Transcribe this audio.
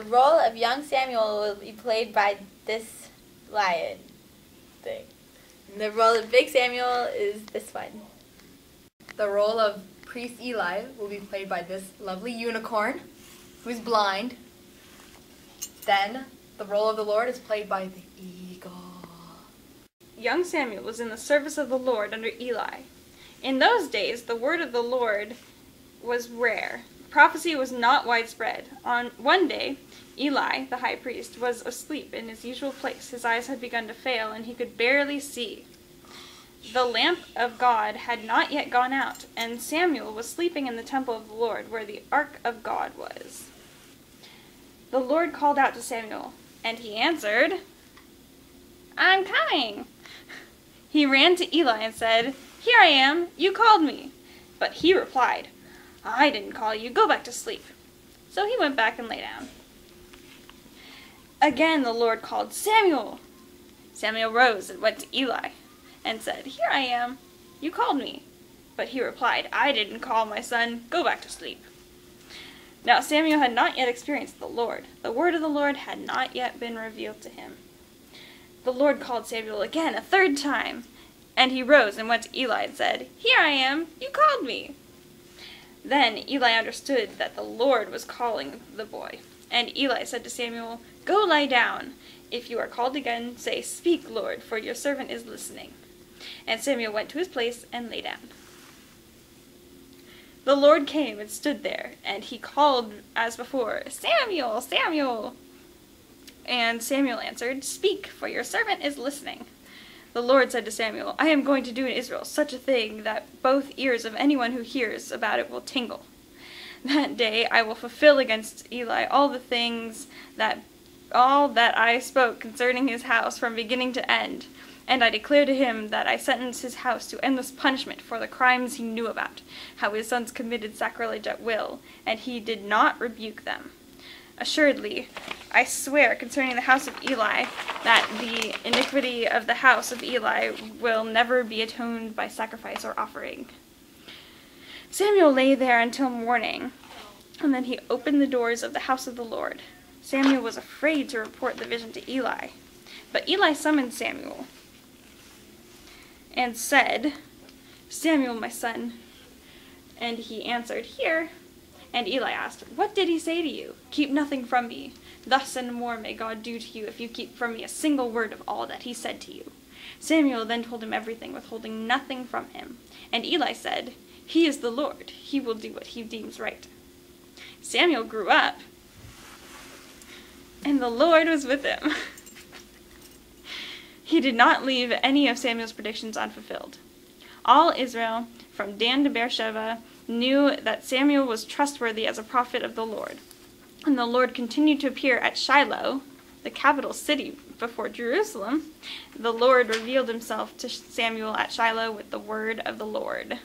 role of young Samuel will be played by this lion thing. And the role of big Samuel is this one. The role of priest Eli will be played by this lovely unicorn who's blind. Then the role of the Lord is played by the eagle. Young Samuel was in the service of the Lord under Eli. In those days, the word of the Lord was rare. Prophecy was not widespread. On one day, Eli, the high priest, was asleep in his usual place. His eyes had begun to fail, and he could barely see. The lamp of God had not yet gone out, and Samuel was sleeping in the temple of the Lord, where the ark of God was. The Lord called out to Samuel, and he answered, "I'm coming." He ran to Eli and said, "Here I am, you called me." But he replied, "I didn't call you, go back to sleep." So he went back and lay down. Again the Lord called, "Samuel." Samuel rose and went to Eli and said, "Here I am, you called me." But he replied, "I didn't call, my son, go back to sleep." Now Samuel had not yet experienced the Lord. The word of the Lord had not yet been revealed to him. The Lord called Samuel again a third time, and he rose and went to Eli and said, "Here I am, you called me." Then Eli understood that the Lord was calling the boy. And Eli said to Samuel, "Go lie down. If you are called again, say, 'Speak, Lord, for your servant is listening.'" And Samuel went to his place and lay down. The Lord came and stood there, and he called as before, "Samuel, Samuel." And Samuel answered, "Speak, for your servant is listening." The Lord said to Samuel, "I am going to do in Israel such a thing that both ears of anyone who hears about it will tingle. That day I will fulfill against Eli all that I spoke concerning his house from beginning to end. And I declare to him that I sentence his house to endless punishment for the crimes he knew about, how his sons committed sacrilege at will, and he did not rebuke them. Assuredly, I swear concerning the house of Eli, that the iniquity of the house of Eli will never be atoned by sacrifice or offering." Samuel lay there until morning, and then he opened the doors of the house of the Lord. Samuel was afraid to report the vision to Eli. But Eli summoned Samuel and said, "Samuel, my son." And he answered, "Here." And Eli asked, "What did he say to you? Keep nothing from me. Thus and more may God do to you if you keep from me a single word of all that he said to you." Samuel then told him everything, withholding nothing from him. And Eli said, "He is the Lord. He will do what he deems right." Samuel grew up, and the Lord was with him. He did not leave any of Samuel's predictions unfulfilled. All Israel, from Dan to Beersheba, knew that Samuel was trustworthy as a prophet of the Lord. And the Lord continued to appear at Shiloh, the capital city before Jerusalem. The Lord revealed himself to Samuel at Shiloh with the word of the Lord.